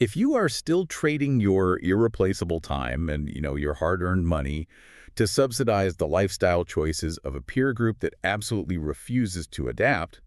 If you are still trading your irreplaceable time and, your hard-earned money to subsidize the lifestyle choices of a peer group that absolutely refuses to adapt,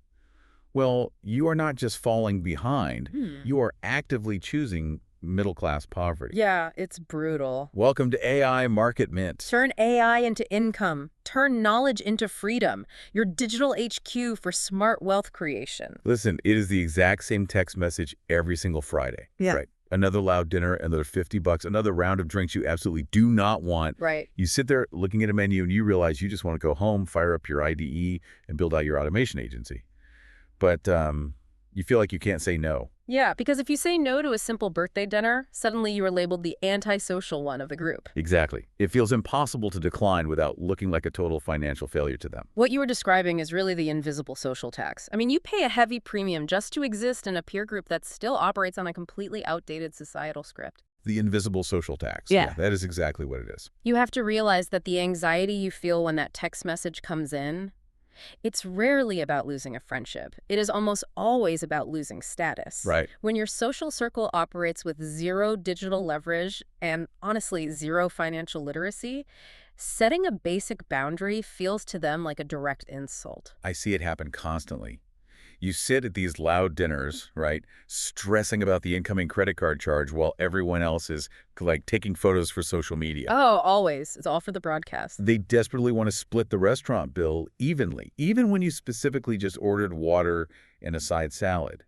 well, you are not just falling behind, you are actively choosing middle-class poverty. Yeah, it's brutal. Welcome to AI Market Mint. Turn AI into income. Turn knowledge into freedom. Your digital HQ for smart wealth creation. Listen, it is the exact same text message every single Friday. Yeah. Right. Another loud dinner, another $50, another round of drinks you absolutely do not want. Right. You sit there looking at a menu and you realize you just want to go home, fire up your IDE, and build out your automation agency. But you feel like you can't say no. Yeah, because if you say no to a simple birthday dinner, suddenly you are labeled the antisocial one of the group. Exactly. It feels impossible to decline without looking like a total financial failure to them. What you were describing is really the invisible social tax. I mean, you pay a heavy premium just to exist in a peer group that still operates on a completely outdated societal script. The invisible social tax. Yeah. That is exactly what it is. You have to realize that the anxiety you feel when that text message comes in, it's rarely about losing a friendship. It is almost always about losing status. Right. When your social circle operates with zero digital leverage and, honestly, zero financial literacy, setting a basic boundary feels to them like a direct insult. I see it happen constantly. You sit at these loud dinners, right, stressing about the incoming credit card charge while everyone else is, like, taking photos for social media. Oh, always. It's all for the broadcast. They desperately want to split the restaurant bill evenly, even when you specifically just ordered water and a side salad.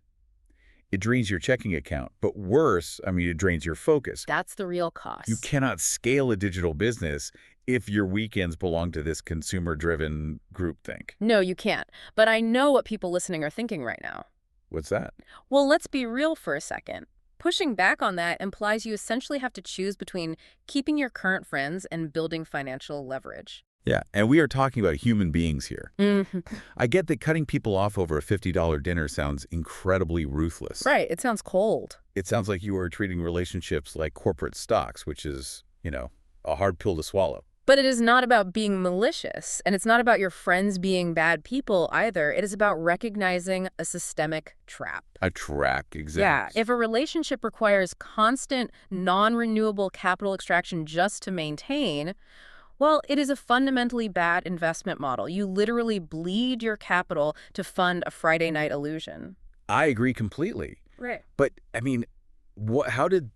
It drains your checking account, but worse, it drains your focus. That's the real cost. You cannot scale a digital business if your weekends belong to this consumer-driven groupthink. No, you can't. But I know what people listening are thinking right now. What's that? Well, let's be real for a second. Pushing back on that implies you essentially have to choose between keeping your current friends and building financial leverage. Yeah, and we are talking about human beings here. I get that cutting people off over a $50 dinner sounds incredibly ruthless. Right, it sounds cold. It sounds like you are treating relationships like corporate stocks, which is, a hard pill to swallow. But it is not about being malicious, and it's not about your friends being bad people either. It is about recognizing a systemic trap. A trap exists. Yeah, if a relationship requires constant, non-renewable capital extraction just to maintain, well, it is a fundamentally bad investment model. You literally bleed your capital to fund a Friday night illusion. I agree completely. Right. But, how did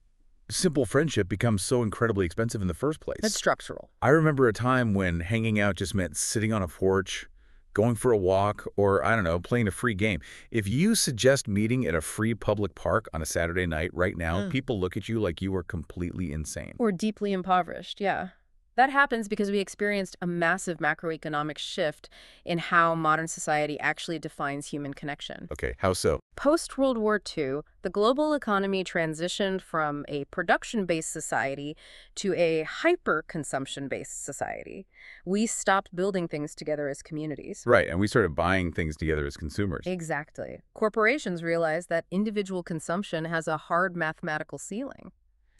simple friendship become so incredibly expensive in the first place? It's structural. I remember a time when hanging out just meant sitting on a porch, going for a walk, or, playing a free game. If you suggest meeting at a free public park on a Saturday night right now, people look at you like you are completely insane. Or deeply impoverished, yeah. That happens because we experienced a massive macroeconomic shift in how modern society actually defines human connection. Okay, how so? Post-World War II, the global economy transitioned from a production-based society to a hyper-consumption-based society. We stopped building things together as communities. Right, and we started buying things together as consumers. Exactly. Corporations realized that individual consumption has a hard mathematical ceiling.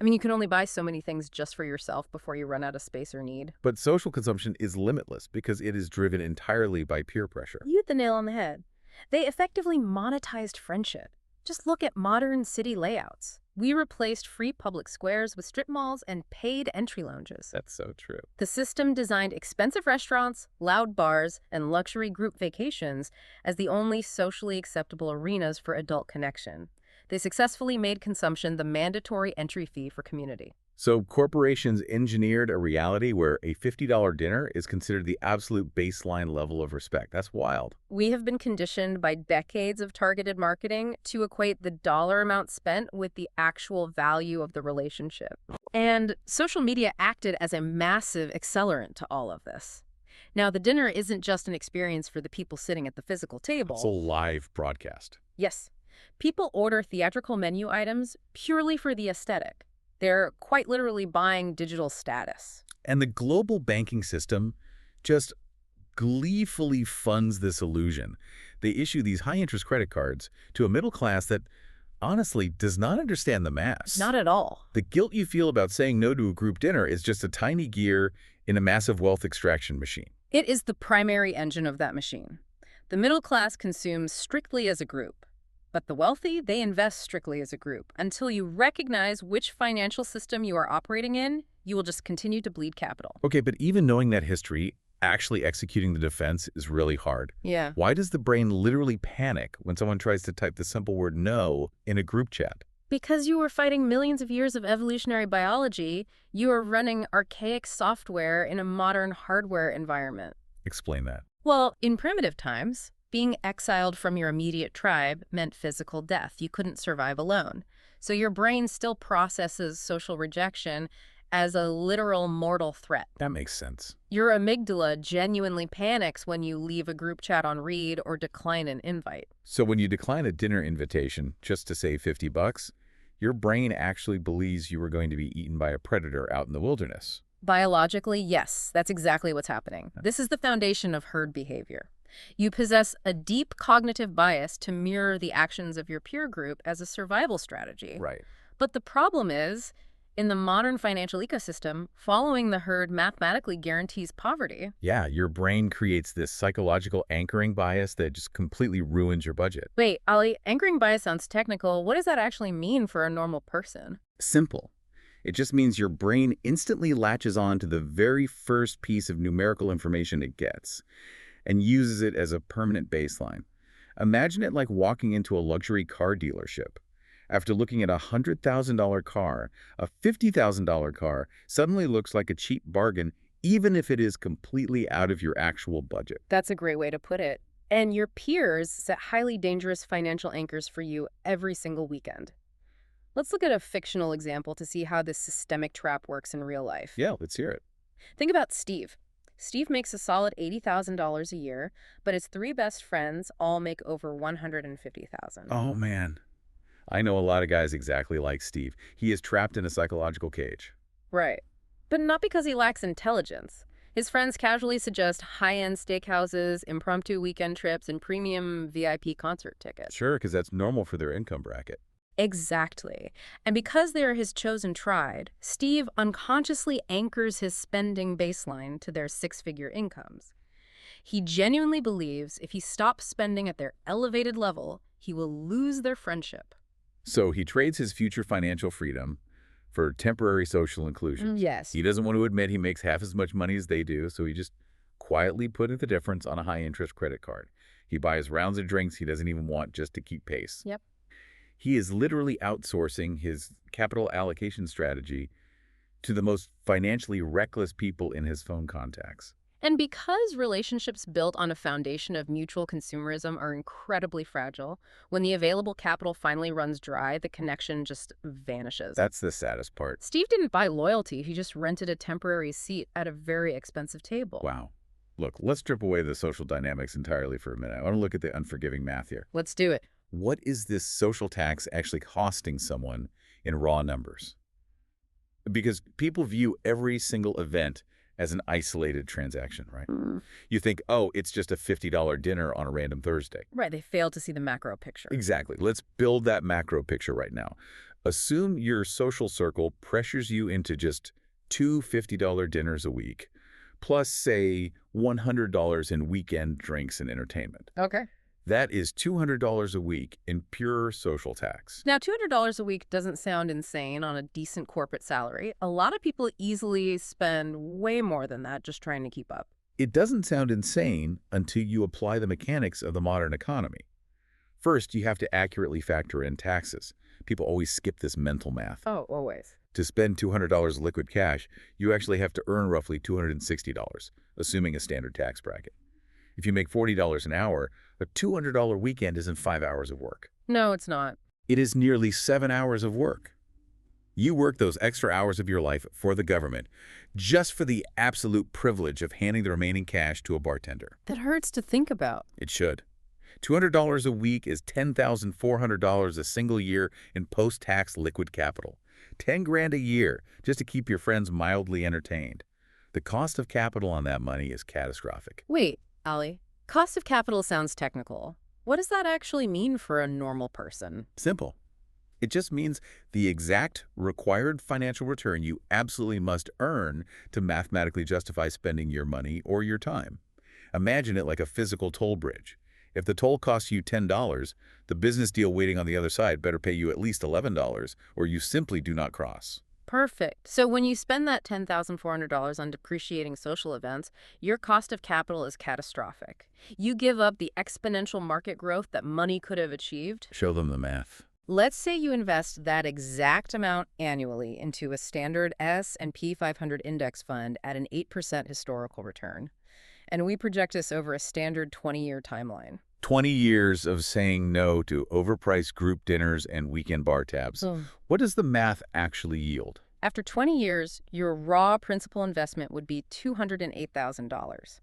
You can only buy so many things just for yourself before you run out of space or need. But social consumption is limitless because it is driven entirely by peer pressure. You hit the nail on the head. They effectively monetized friendship. Just look at modern city layouts. We replaced free public squares with strip malls and paid entry lounges. That's so true. The system designed expensive restaurants, loud bars, and luxury group vacations as the only socially acceptable arenas for adult connection. They successfully made consumption the mandatory entry fee for community. So corporations engineered a reality where a $50 dinner is considered the absolute baseline level of respect. That's wild. We have been conditioned by decades of targeted marketing to equate the dollar amount spent with the actual value of the relationship. And social media acted as a massive accelerant to all of this. Now, the dinner isn't just an experience for the people sitting at the physical table. It's a live broadcast. Yes. People order theatrical menu items purely for the aesthetic. They're quite literally buying digital status. And the global banking system just gleefully funds this illusion. They issue these high-interest credit cards to a middle class that honestly does not understand the math. Not at all. The guilt you feel about saying no to a group dinner is just a tiny gear in a massive wealth extraction machine. It is the primary engine of that machine. The middle class consumes strictly as a group. But the wealthy, they invest strictly as a group. Until you recognize which financial system you are operating in, you will just continue to bleed capital. Okay, but even knowing that history, actually executing the defense is really hard. Yeah. Why does the brain literally panic when someone tries to type the simple word no in a group chat? Because you were fighting millions of years of evolutionary biology, you are running archaic software in a modern hardware environment. Explain that. Well, in primitive times, being exiled from your immediate tribe meant physical death. You couldn't survive alone. So your brain still processes social rejection as a literal mortal threat. That makes sense. Your amygdala genuinely panics when you leave a group chat on read or decline an invite. So when you decline a dinner invitation just to save $50, your brain actually believes you were going to be eaten by a predator out in the wilderness. Biologically, yes, that's exactly what's happening. This is the foundation of herd behavior. You possess a deep cognitive bias to mirror the actions of your peer group as a survival strategy. Right. But the problem is, in the modern financial ecosystem, following the herd mathematically guarantees poverty. Yeah, your brain creates this psychological anchoring bias that just completely ruins your budget. Wait, Ollie, anchoring bias sounds technical. What does that actually mean for a normal person? Simple. It just means your brain instantly latches on to the very first piece of numerical information it gets and uses it as a permanent baseline. Imagine it like walking into a luxury car dealership. After looking at a $100,000 car, a $50,000 car suddenly looks like a cheap bargain, even if it is completely out of your actual budget. That's a great way to put it. And your peers set highly dangerous financial anchors for you every single weekend. Let's look at a fictional example to see how this systemic trap works in real life. Yeah, let's hear it. Think about Steve. Steve makes a solid $80,000 a year, but his three best friends all make over $150,000. Oh, man. I know a lot of guys exactly like Steve. He is trapped in a psychological cage. Right. But not because he lacks intelligence. His friends casually suggest high-end steakhouses, impromptu weekend trips, and premium VIP concert tickets. Sure, because that's normal for their income bracket. Exactly. And because they are his chosen tribe, Steve unconsciously anchors his spending baseline to their six-figure incomes. He genuinely believes if he stops spending at their elevated level, he will lose their friendship. So he trades his future financial freedom for temporary social inclusion. Yes. He doesn't want to admit he makes half as much money as they do, so he just quietly put the difference on a high-interest credit card. He buys rounds of drinks he doesn't even want just to keep pace. Yep. He is literally outsourcing his capital allocation strategy to the most financially reckless people in his phone contacts. And because relationships built on a foundation of mutual consumerism are incredibly fragile, when the available capital finally runs dry, the connection just vanishes. That's the saddest part. Steve didn't buy loyalty, he just rented a temporary seat at a very expensive table. Wow. Look, let's strip away the social dynamics entirely for a minute. I want to look at the unforgiving math here. Let's do it. What is this social tax actually costing someone in raw numbers? Because people view every single event as an isolated transaction, right? You think, oh, it's just a $50 dinner on a random Thursday. Right, they failed to see the macro picture. Exactly. Let's build that macro picture right now. Assume your social circle pressures you into just two $50 dinners a week, plus, say, $100 in weekend drinks and entertainment. Okay. That is $200 a week in pure social tax. Now, $200 a week doesn't sound insane on a decent corporate salary. A lot of people easily spend way more than that just trying to keep up. It doesn't sound insane until you apply the mechanics of the modern economy. First, you have to accurately factor in taxes. People always skip this mental math. Oh, always. To spend $200 liquid cash, you actually have to earn roughly $260, assuming a standard tax bracket. If you make $40 an hour, a $200 weekend isn't 5 hours of work. No, it's not. It is nearly 7 hours of work. You work those extra hours of your life for the government just for the absolute privilege of handing the remaining cash to a bartender. That hurts to think about. It should. $200 a week is $10,400 a single year in post-tax liquid capital. 10 grand a year just to keep your friends mildly entertained. The cost of capital on that money is catastrophic. Wait, Ollie. Cost of capital sounds technical. What does that actually mean for a normal person? Simple. It just means the exact required financial return you absolutely must earn to mathematically justify spending your money or your time. Imagine it like a physical toll bridge. If the toll costs you $10, the business deal waiting on the other side better pay you at least $11, or you simply do not cross. Perfect. So when you spend that $10,400 on depreciating social events, your cost of capital is catastrophic. You give up the exponential market growth that money could have achieved. Show them the math. Let's say you invest that exact amount annually into a standard S&P 500 index fund at an 8% historical return. And we project this over a standard 20-year timeline. 20 years of saying no to overpriced group dinners and weekend bar tabs. Mm. What does the math actually yield? After 20 years, your raw principal investment would be $208,000.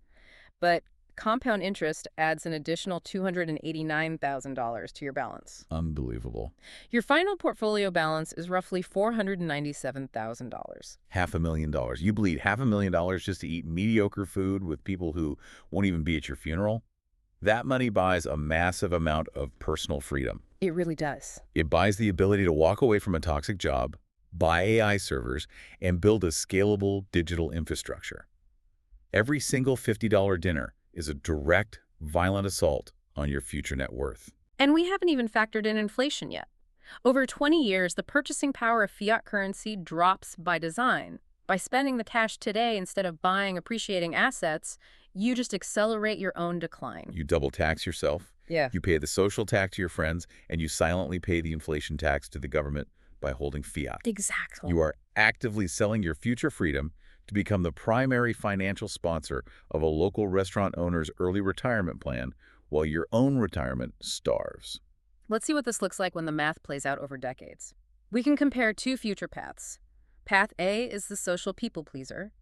But compound interest adds an additional $289,000 to your balance. Unbelievable. Your final portfolio balance is roughly $497,000. $500,000. You bleed $500,000 just to eat mediocre food with people who won't even be at your funeral? That money buys a massive amount of personal freedom. It really does. It buys the ability to walk away from a toxic job, buy AI servers, and build a scalable digital infrastructure. Every single $50 dinner is a direct, violent assault on your future net worth. And we haven't even factored in inflation yet. Over 20 years, the purchasing power of fiat currency drops by design. By spending the cash today instead of buying appreciating assets, you just accelerate your own decline. You double tax yourself, Yeah. you pay the social tax to your friends, and you silently pay the inflation tax to the government by holding fiat. Exactly. You are actively selling your future freedom to become the primary financial sponsor of a local restaurant owner's early retirement plan while your own retirement starves. Let's see what this looks like when the math plays out over decades. We can compare two future paths. Path A is the social people pleaser,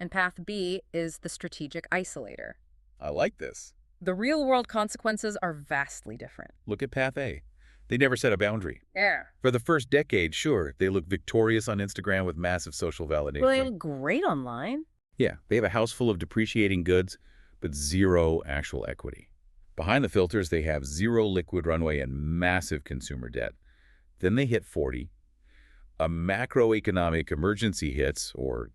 and Path B is the strategic isolator. I like this. The real-world consequences are vastly different. Look at Path A. They never set a boundary. Yeah. For the first decade, sure, they look victorious on Instagram with massive social validation. Well, they look great online. Yeah, they have a house full of depreciating goods, but zero actual equity. Behind the filters, they have zero liquid runway and massive consumer debt. Then they hit 40. A macroeconomic emergency hits, or,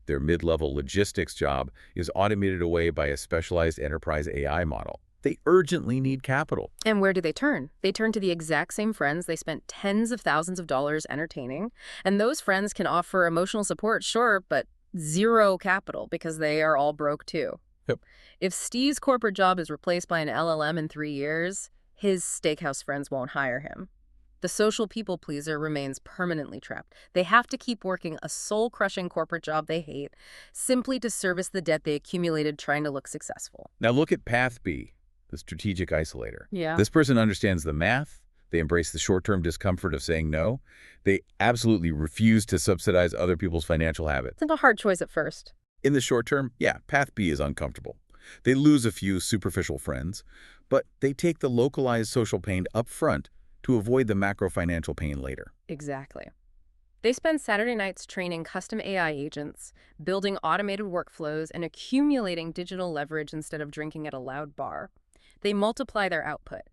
their mid-level logistics job is automated away by a specialized enterprise AI model. They urgently need capital. And where do they turn? They turn to the exact same friends they spent tens of thousands of dollars entertaining. And those friends can offer emotional support, sure, but zero capital because they are all broke too. Yep. If Steve's corporate job is replaced by an LLM in 3 years, his steakhouse friends won't hire him. The social people pleaser remains permanently trapped. They have to keep working a soul-crushing corporate job they hate simply to service the debt they accumulated trying to look successful. Now look at Path B, the strategic isolator. Yeah. This person understands the math. They embrace the short-term discomfort of saying no. They absolutely refuse to subsidize other people's financial habits. It's a hard choice at first. In the short term, yeah, Path B is uncomfortable. They lose a few superficial friends, but they take the localized social pain up front to avoid the macro financial pain later. Exactly. They spend Saturday nights training custom AI agents, building automated workflows, and accumulating digital leverage instead of drinking at a loud bar. They multiply their output.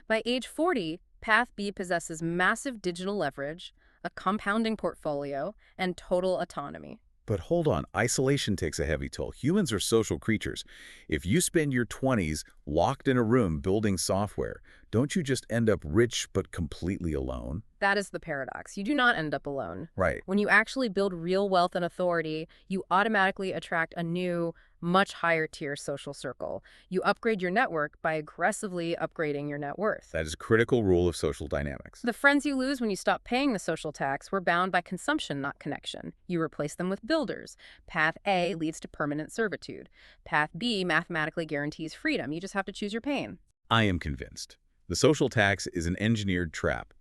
By age 40, Path B possesses massive digital leverage, a compounding portfolio, and total autonomy. But hold on, isolation takes a heavy toll. Humans are social creatures. If you spend your 20s locked in a room building software, don't you just end up rich but completely alone? That is the paradox. You do not end up alone. Right. When you actually build real wealth and authority, you automatically attract a new, much higher tier social circle. You upgrade your network by aggressively upgrading your net worth. That is a critical rule of social dynamics. The friends you lose when you stop paying the social tax were bound by consumption, not connection. You replace them with builders. Path A leads to permanent servitude. Path B mathematically guarantees freedom. You just have to choose your pain. I am convinced. The social tax is an engineered trap.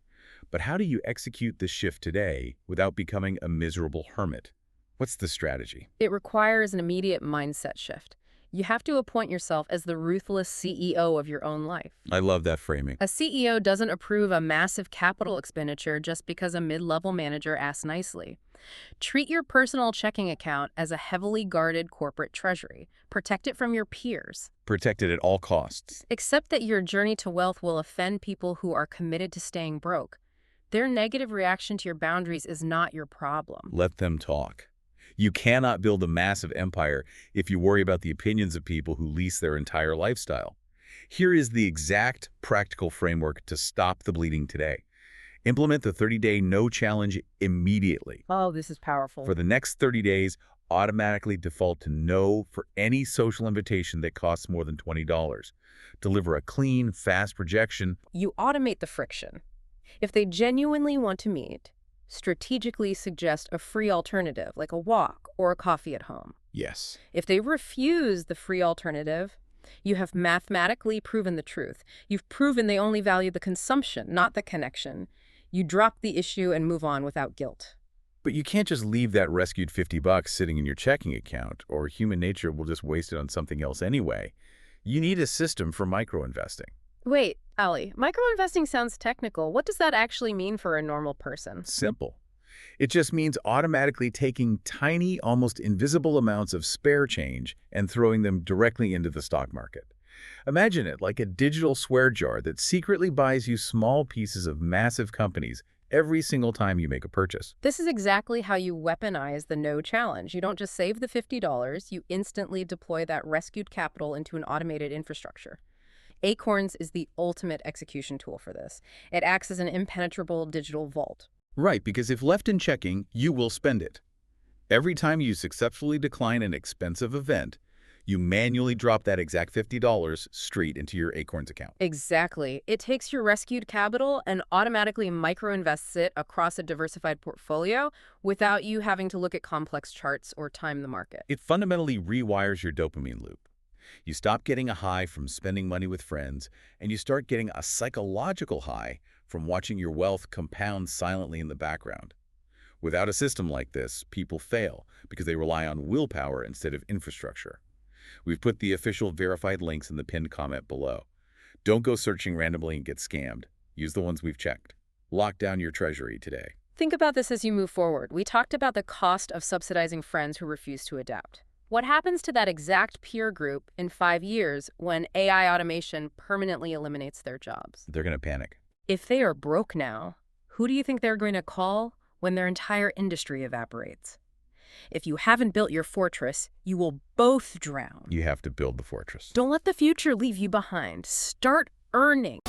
But how do you execute this shift today without becoming a miserable hermit? What's the strategy? It requires an immediate mindset shift. You have to appoint yourself as the ruthless CEO of your own life. I love that framing. A CEO doesn't approve a massive capital expenditure just because a mid-level manager asks nicely. Treat your personal checking account as a heavily guarded corporate treasury. Protect it from your peers. Protect it at all costs. Accept that your journey to wealth will offend people who are committed to staying broke. Their negative reaction to your boundaries is not your problem. Let them talk. You cannot build a massive empire if you worry about the opinions of people who lease their entire lifestyle. Here is the exact practical framework to stop the bleeding today. Implement the 30-day no challenge immediately. Oh, this is powerful. For the next 30 days, automatically default to no for any social invitation that costs more than $20. Deliver a clean, fast projection. You automate the friction. If they genuinely want to meet, strategically suggest a free alternative, like a walk or a coffee at home. Yes. If they refuse the free alternative, you have mathematically proven the truth. You've proven they only value the consumption, not the connection. You drop the issue and move on without guilt. But you can't just leave that rescued $50 sitting in your checking account, or human nature will just waste it on something else anyway. You need a system for micro-investing. Wait, Ali, microinvesting sounds technical. What does that actually mean for a normal person? Simple. It just means automatically taking tiny, almost invisible amounts of spare change and throwing them directly into the stock market. Imagine it like a digital swear jar that secretly buys you small pieces of massive companies every single time you make a purchase. This is exactly how you weaponize the no challenge. You don't just save the $50, you instantly deploy that rescued capital into an automated infrastructure. Acorns is the ultimate execution tool for this. It acts as an impenetrable digital vault. Right, because if left in checking, you will spend it. Every time you successfully decline an expensive event, you manually drop that exact $50 straight into your Acorns account. Exactly. It takes your rescued capital and automatically micro-invests it across a diversified portfolio without you having to look at complex charts or time the market. It fundamentally rewires your dopamine loop. You stop getting a high from spending money with friends, and you start getting a psychological high from watching your wealth compound silently in the background. Without a system like this, people fail because they rely on willpower instead of infrastructure. We've put the official verified links in the pinned comment below. Don't go searching randomly and get scammed. Use the ones we've checked. Lock down your treasury today. Think about this as you move forward. We talked about the cost of subsidizing friends who refuse to adapt. What happens to that exact peer group in 5 years when AI automation permanently eliminates their jobs? They're going to panic. If they are broke now, who do you think they're going to call when their entire industry evaporates? If you haven't built your fortress, you will both drown. You have to build the fortress. Don't let the future leave you behind. Start earning.